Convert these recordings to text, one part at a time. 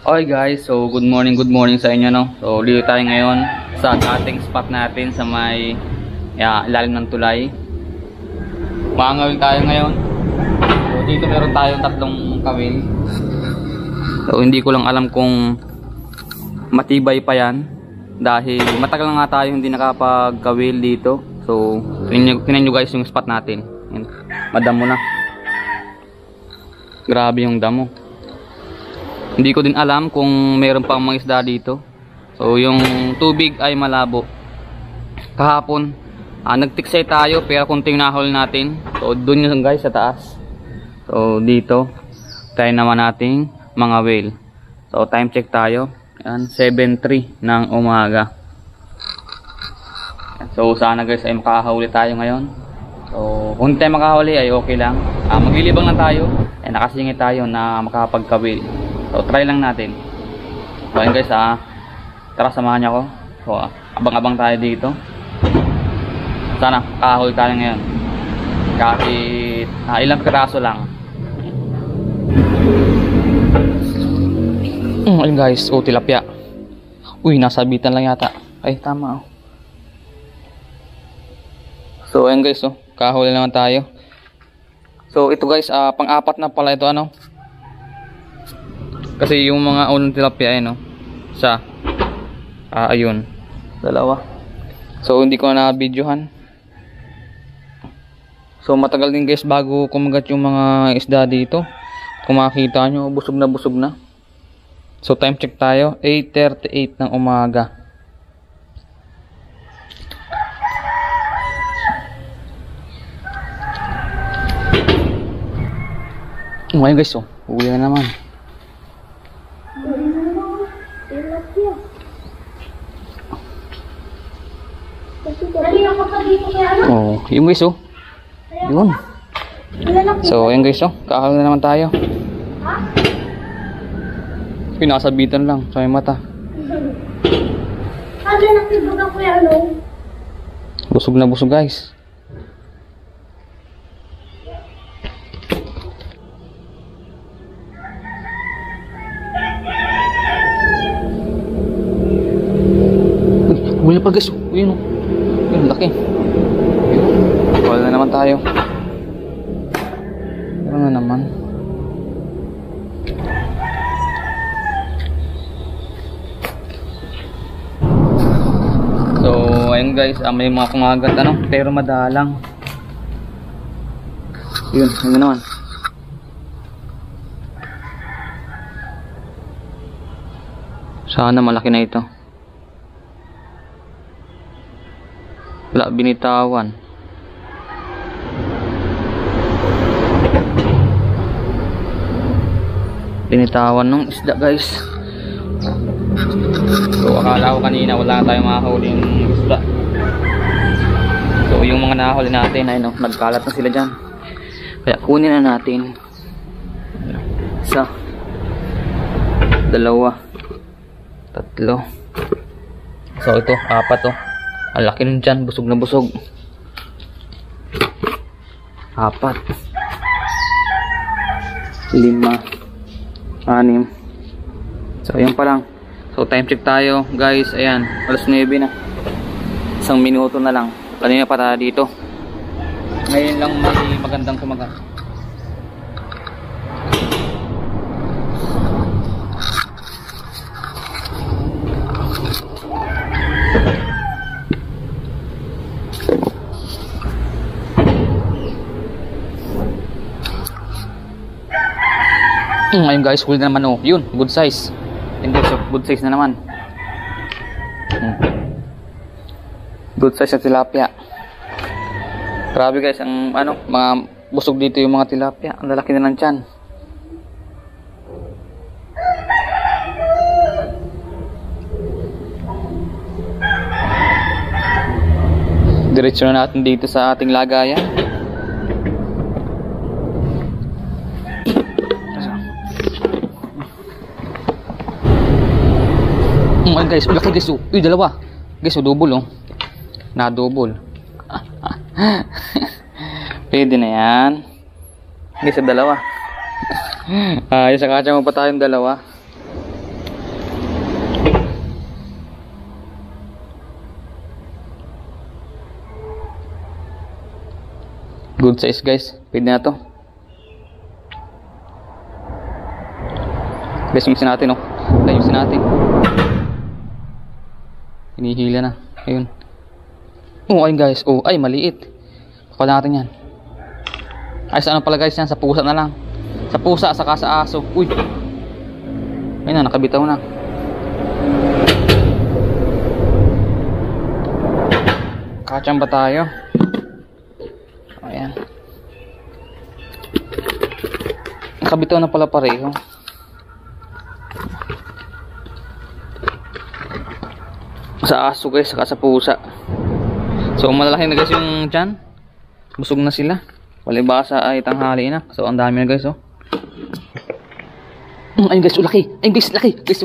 Okay guys, so good morning sa inyo no. So dito tayo ngayon sa dating spot natin sa may ilalim ng tulay. Mangawil tayo ngayon. So dito meron tayong tatlong kawil. So hindi ko lang alam kung matibay pa yan dahil matagal na nga tayo hindi nakapagkawil dito. So tingnan nyo guys yung spot natin. Madamo na. Grabe yung damo. Hindi ko din alam kung mayroon pang mga isda dito. So yung tubig ay malabo. Kahapon nagtiksay tayo pero kunting nahol natin. So dun yun guys sa taas. So dito tayo naman nating mga whale. So time check tayo. 7:03 ng umaga. So sana guys ay makahuli tayo ngayon. So kung tayo makahuli ay okay lang. Maglilibang lang tayo. Nakasingit tayo na makapagkawil. So try lang natin. So ayun guys tara samahan niyo ako. So abang-abang tayo dito. Sana kahuli tayo ngayon. Kahit ilang piraso lang. Ayun guys, tilapia. Uy, nasabitan lang yata. Ay tama oh. So ayun guys kahuli naman tayo. So ito guys pang-apat na pala ito ano. Kasi yung mga unang tilapia no. Isa. Ayun. Dalawa. So hindi ko na videohan. So matagal din guys bago kumagat yung mga isda dito. Kung makikita nyo busog na busog na. So time check tayo 8:38 ng umaga. Ngayon guys uwi na naman. Yung guys yun. So ayun guys kakahal na naman tayo. Pinasabitan lang sa may mata. Busog na busog guys. Uy pa guys yun yun laki. Wala na naman tayo. Ano na naman. So ayun guys may mga kumagat pero madalang. Yun naman. Sana malaki na ito. Wala binitawan. Binitawan ng isda guys. So akala ko kanina wala tayong makahuli yung isda. So yung mga nahuli natin ay nagkalat na sila dyan. Kaya kunin na natin. Isa, dalawa, tatlo. So ito, apat ang laki nun dyan, busog na busog. Apat, 5, 6. So ayan pa lang. So time check tayo guys. Ayan, alas 9 na. 1 minuto na lang. Kanina pa tayo dito. Ngayon lang may magandang kumagat. Ayun guys, huli na naman yun, good size. Ayun guys, good size na naman. Good size na tilapia. Grabe guys, ang mga busog dito yung mga tilapia. Ang lalaki na ng tiyan. Diretso na natin dito sa ating lagayan. Guys, laki guys. Uy, dalawa. Guys, double na-double. Pwede na yan. Guys, dalawa. Yung sa kacha mo pa tayong dalawa. Good size guys. Pwede na to. Guys, yung natin, oh. Ayusin natin. Hinihila na. Ayun. Oh, ayun guys. Oh, ay maliit. Pakala natin yan. Ay, sa ano pala guys yan? Sa pusa na lang. Sa pusa, saka sa aso. Uy. Ayun na, nakabitaw na. Kachamba tayo. Ayan. Nakabitaw na pala pareho. Sa aso guys, saka sa pusa. So malalaki na guys yung tiyan. Busog na sila. Walibasa ay tanghali na. So ang dami na guys, oh. Ayun guys, laki. Ayun guys, laki. Guys,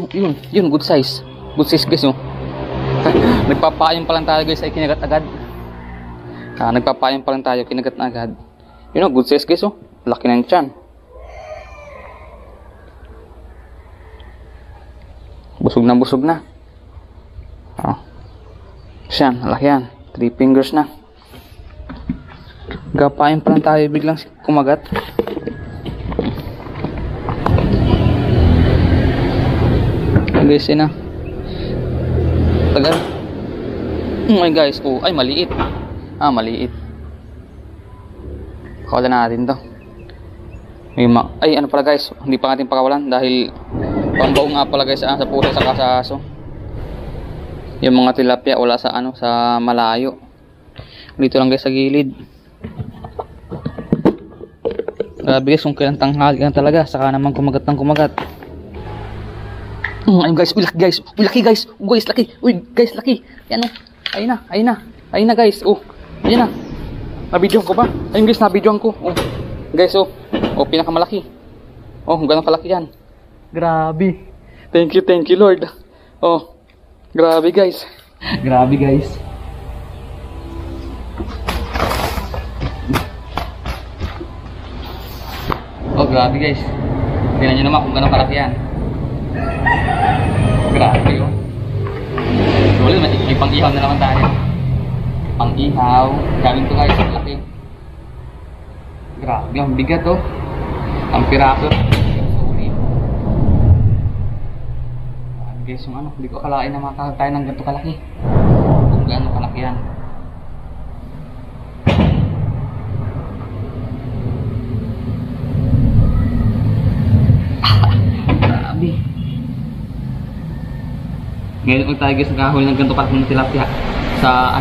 yun, good size. Good size guys, oh. Nagpapayong pa lang tayo guys, ay kinagat agad. Nagpapayong pa lang tayo, kinagat na agad. Yun, oh, good size guys, oh. Laki na yung tiyan. Busog na. Oh. Siyan, laki yan. 3 fingers na. Gapain pa lang tayo, biglang kumagat. Guys, yun na. Tagal. Ay guys, oh, ay maliit. Maliit. Pakawalan natin to. Ay, ano pala guys, hindi pa natin pakawalan dahil pambaw nga pala guys sa pusa saka sa aso. Yung mga tilapia wala sa sa malayo. Dito lang guys sa gilid. Grabe guys, kung kailan tanghali yan talaga, saka naman kumagat ng kumagat. Ayun guys, uy laki guys. Uy laki guys. Guys laki. Uy guys laki. Yan, oh. Ayun na guys. Oh. Ayun na. Nabidyohan ko pa. Ayun guys, nabidyohan ko. Oh. Guys, oh. Oh, pinakamalaki. Oh, ganun kalaki yan. Grabe. Thank you Lord. Oh. Grabe guys. Grabe guys. Oh, grabe guys. Tingnan nyo naman kung gano'ng kalaki yan. Grabe, oh. Ulit, may pang-ihaw na naman tayo. Pang-ihaw. Galing to guys, laki. Grabe, ang bigat, oh. Ang piraso. Sorry. Guys, yung hindi ko akalain na makakatayo ng ganito kalaki. Kung gano'ng kalaki yan. Grabe. Ngayon kung tayo guys nakahuli ng ganito kalaki ng tilapia sa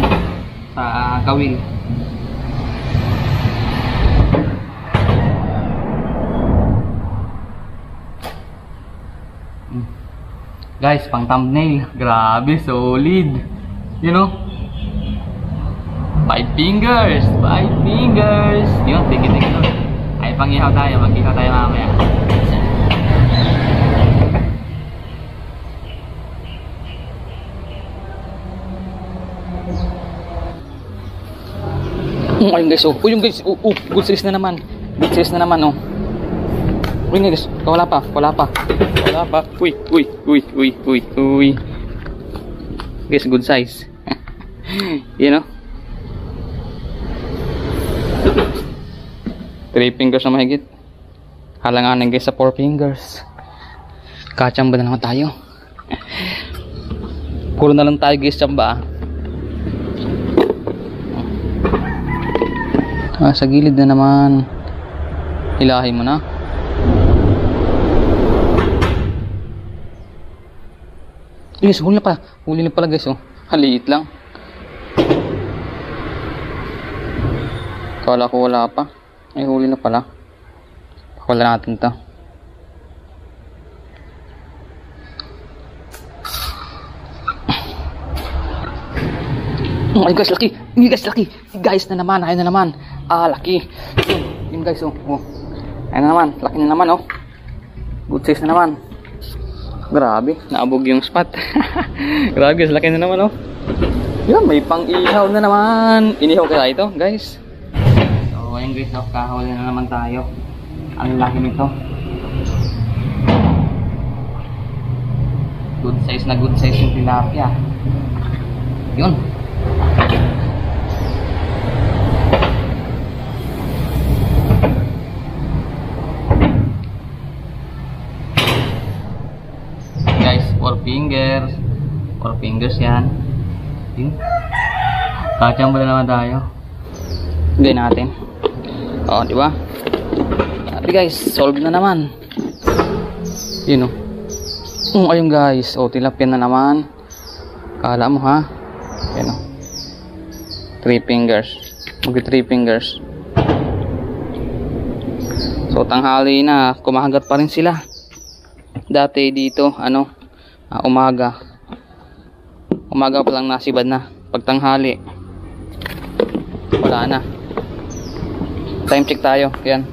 sa kawil. Guys, pang thumbnail. Grabe, solid. You know? 5 fingers. 5 fingers. Yun, tigit-tigit. Ay, pang-ihaw tayo. Mag-ihaw tayo mamaya. Ayun guys, oh. Yung guys, good size na naman. Good size na naman, oh. Uy guys, wala pa. Uy. Guys, good size. You know? 3 fingers na mahigit. Halanganin guys sa 4 fingers. Kachamba na naman tayo. Puro na lang tayo guys, chamba. Sa gilid na naman. Hilahin mo na. Guys, huli na pala guys, oh. Haliit lang. Kala ko wala pa. Ay, huli na pala. Wala natin to. Ay guys, laki. Guys na naman, ayun na naman. Laki. Yun guys, oh. Ayun na naman, laki na naman, oh. Good size na naman. Grabe, naabog yung spot. Grabe guys, laki na naman, oh. Yan, may pang-ihaw na naman. Inihaw kaya ito, guys. So, ayun guys, oh, kahuli na naman tayo. Ang laki nito. Good size yung tilapia. Yun. 4 fingers. 4 fingers yan. Kachamba na naman tayo. Gawin natin. O, di ba? Sabi guys, solve na naman. Yun o. Ayun guys. O, tilapia na naman. Kala mo ha? Yan o. 3 fingers. Mag 3 fingers. So, tanghali na. Kumahagat pa rin sila. Dati dito, umaga. Umaga pa lang nasibad na. Pag tanghali, wala na. Time check tayo. Yan.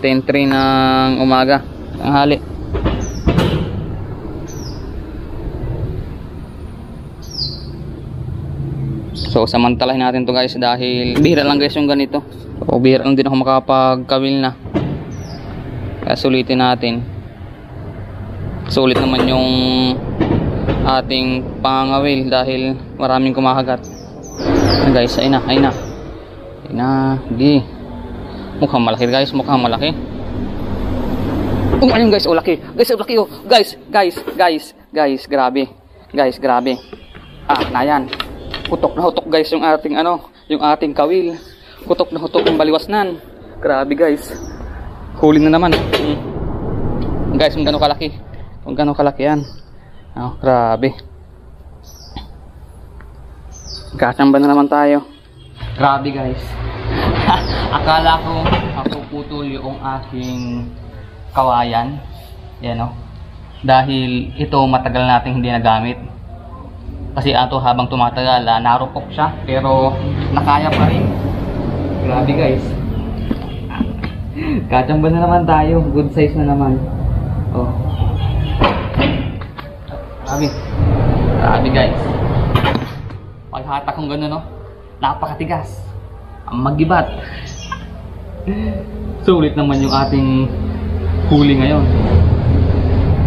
10:03 ng umaga. Tanghali. So, samantalahin natin to guys dahil bihira lang guys yung ganito. O bihira lang din ako makapagkawil na. Kaya sulitin natin. Sulit naman yung ating pangawil dahil maraming kumahagat. Guys, ay na. Gi. Mukhang malaki guys, mukhang malaki. Ayun guys, laki. Guys, laki oh. Guys, grabe. Guys, grabe. Na yan. Hutok na hutok guys yung ating yung ating kawil. Hutok na hutok yung baliwasnan. Grabe guys. Huli na naman. Guys, kung gano'ng kalaki. Kung gano'ng kalaki yan. Grabe. Kachamba na naman tayo. Grabe guys. Akala ko ako putol yung aking kawayan. Yan o. Dahil ito matagal nating hindi nagamit. Kasi habang tumatagal, narupok siya. Pero nakaya pa rin. Grabe guys. Kachamba na naman tayo. Good size na naman. Oh. Grabe guys. Paghatak kong gano'n napakatigas. Ang magibat. Sulit naman yung ating huli ngayon.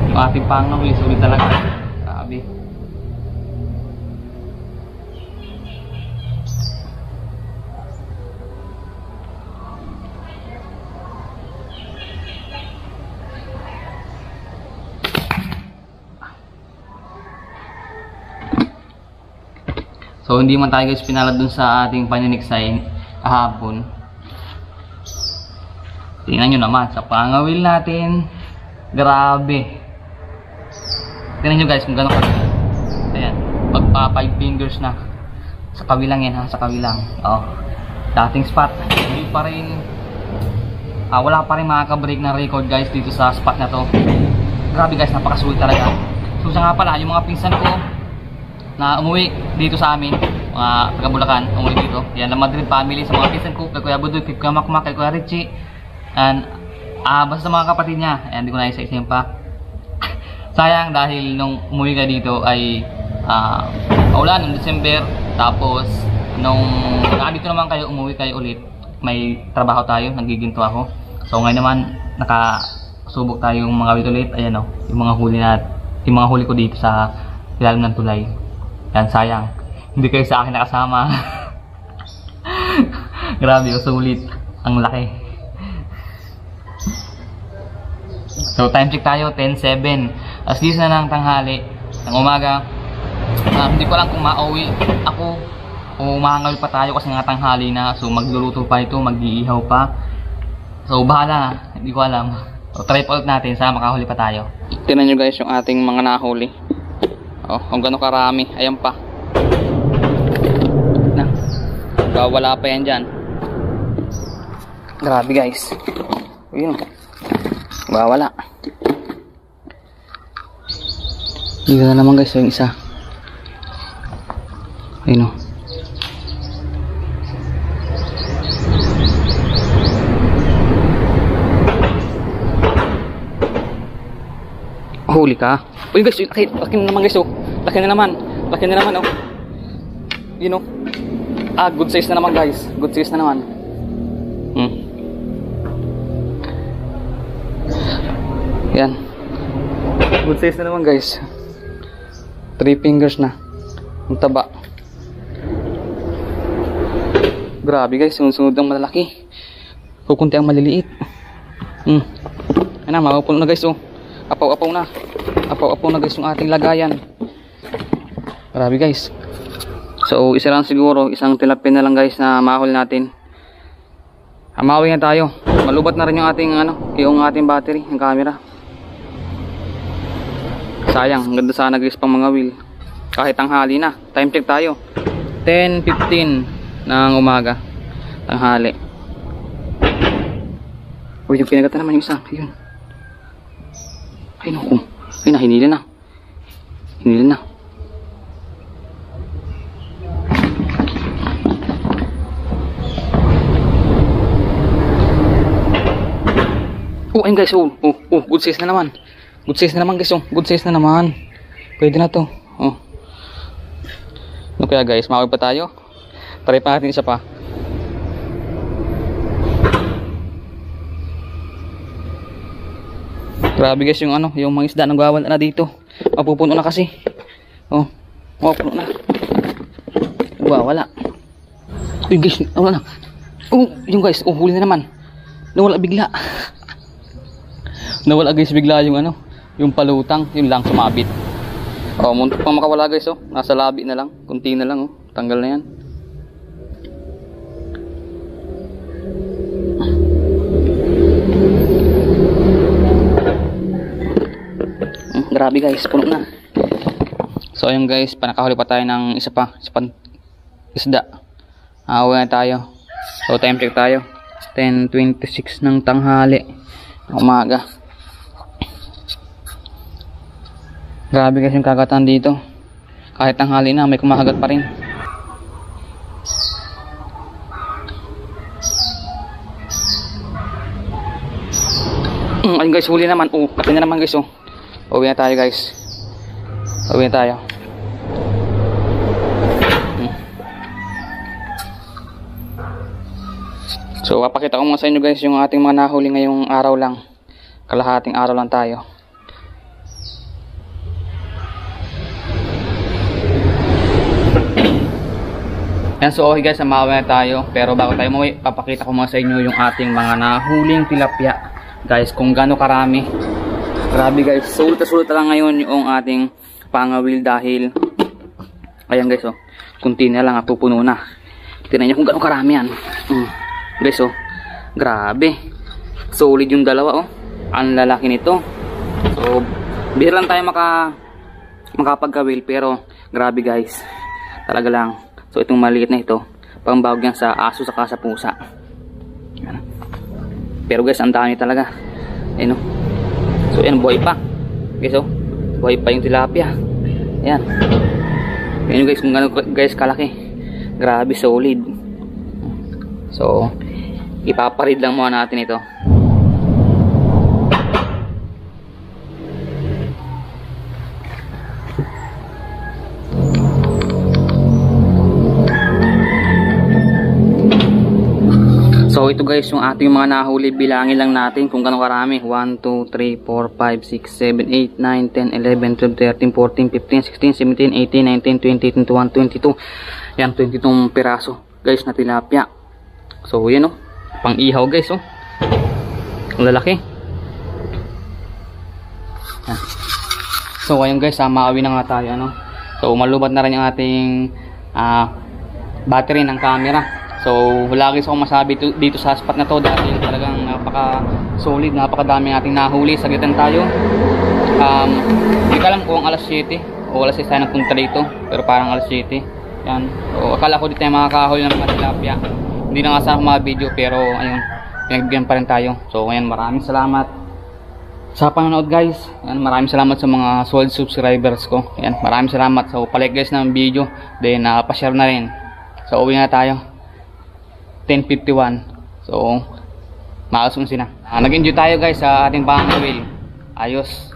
Yung ating pangawil, sulit talaga. Grabe. So hindi man tayo guys pinalad dun sa ating paniniksay kahapon. Tingnan nyo naman sa pangawil natin. Grabe. Tingnan nyo guys kung gano'n ka. Ayan. Magpa 5 fingers na. Sa kawilang yan ha. Sa kawilang. Dating spot. Hindi pa rin. Wala pa rin makaka-break na record guys dito sa spot na to. Grabe guys. Napakasulit talaga. So siya nga pala yung mga pinsan ko na umuwi dito sa amin, mga taga Bulacan, umuwi dito. Yan, La Madrid family, sa mga pinsan ko, kay Kuya Budoy, kay Kuya Makmak, kay Kuya Richie, and basta sa mga kapatid niya. Ayan, hindi ko na isa-isa pa. Sayang dahil nung umuwi ka dito ay ulan, noong December, tapos nung dito naman kayo, umuwi kayo ulit, may trabaho tayo, nagiginto ako. So ngayon naman, nakasubok tayo yung mga ulit, ayan o, yung mga huli ko dito sa ilalim ng tulay. Yan, sayang. Hindi kayo sa akin nakasama. Grabe, sulit. Ang laki. So, time check tayo, 10:07. As least na ng tanghali, ng umaga. Hindi ko alam kung mauwi ako o mahangal pa tayo kasi nga tanghali na. So, magluluto pa ito, mag-iihaw pa. So, bahala. Hindi ko alam. So, try pa ulit natin. Sana makahuli pa tayo. Tingnan nyo guys yung ating mga nahuli. Kung gano'ng karami. Ayan pa. Wala pa yan dyan. Grabe guys. Ayun. Wala. Dito na naman guys yung isa. Ayun o. Huli ka. Uy guys, laki na naman guys oh. Laki na naman oh. You know. Good size na naman guys. Good size na naman. Yan. Good size na naman guys. 3 fingers na. Ang taba. Grabe guys, sunod-sunod ang malalaki. Kukunti ang maliliit. Ayan na, mapupuno na guys oh. Apaw-apaw na. apaw-apaw na guys yung ating lagayan. Grabe guys. So isa lang siguro, isang tilapia na lang guys na mahuli natin. Hamawi na tayo. Malubat na rin yung ating yung ating battery, yung camera. Sayang, ang ganda sana guys pang mga wheel. Kahit tanghali na. Time check tayo. 10:15 ng umaga. Tanghali. Uy, yung pinagata naman yung isa. Yun. Ay naku. Ay na, hinila na. Hinila na. Oh, ayun guys, good size na naman. Good size na naman guys, good size na naman. Pwede na to. Oh. Ano kaya guys, makawag pa tayo? Try pa natin isa pa. Grabe guys yung yung mga isda nagwawala na dito. Mapupuno na kasi. Oh, puno na. Wala. Uy guys, wala na. Oh, yung guys, huli na naman. Nawala bigla. Nawala guys bigla yung yung palutang, yun lang sumabit. Oh, muntik pang makawala guys, oh. Nasa labi na lang, kunti na lang, oh. Tanggal na yan. Grabe guys, puno na. So ayun guys, panakahuli pa tayo ng isa pa isda. Uwi na tayo. So time check tayo. 10:26 ng tanghali. Umaga. Grabe guys yung kagatan dito. Kahit tanghali na, may kumahagat pa rin. Ayun guys, huli naman. Laki na naman guys, oh. Uwi na tayo guys. Uwi na tayo. So, papakita ko muna sa inyo guys yung ating mga nahuli ngayong araw lang. Kalahating araw lang tayo. Yan, so okay guys, samawa na tayo. Pero bago tayo umuwi, papakita ko muna sa inyo yung ating mga nahuling tilapia. Guys, kung gaano karami. Grabe guys, sulit lang ngayon yung ating pangawil dahil ayan guys, oh, kunti na lang, pupuno na. Tingnan nyo kung gaano karami yan. Guys, oh, grabe. Solid yung dalawa, oh. Ang lalaki nito. So, bihira lang tayo makapagkawil, pero grabe guys. Talaga lang. So itong maliit na ito, pambawag yan sa aso saka sa pusa. Pero guys, ang dami talaga. Ayun, oh. So yan, buhay pa. Guys, oh, buhay pa yung tilapia. Ayan. Ayun guys, kung gano'n guys kalaki. Grabe, solid. So ipaparid lang muna natin ito. So ito guys yung ating mga nahuli, bilangin lang natin kung gaano karami. 1, 2, 3, 4, 5, 6, 7, 8, 9, 10, 11, 12, 13, 14, 15, 16, 17, 18, 19, 20, 21, 22. Yan, 22 piraso guys na tilapia. So yan, oh, pang ihaw guys, oh. Ang lalaki. Yan. So ayun guys, maawi na nga tayo, So malubat na rin yung ating battery ng camera. So wala guys akong masabi dito sa spot na to dahil talagang napaka solid, napakadami nating nahuli. Saglitan tayo. Hindi ko alam kung alas 7 o alas 6 tayo nagpunta dito, pero parang alas 7. Yan. So akala ko dito tayo makakahuli ng mga tilapia. Hindi na nga sana mga video, pero ayun, pinagbigyan pa rin tayo. So ngayon, maraming salamat sa panonood guys. Yan, maraming salamat sa mga solid subscribers ko. Yan, maraming salamat. So palike guys ng video, then pa-share na rin. So uwi na tayo. 10:51. So maalas na. Nag-enjoy tayo guys sa ating pangawil. Ayos.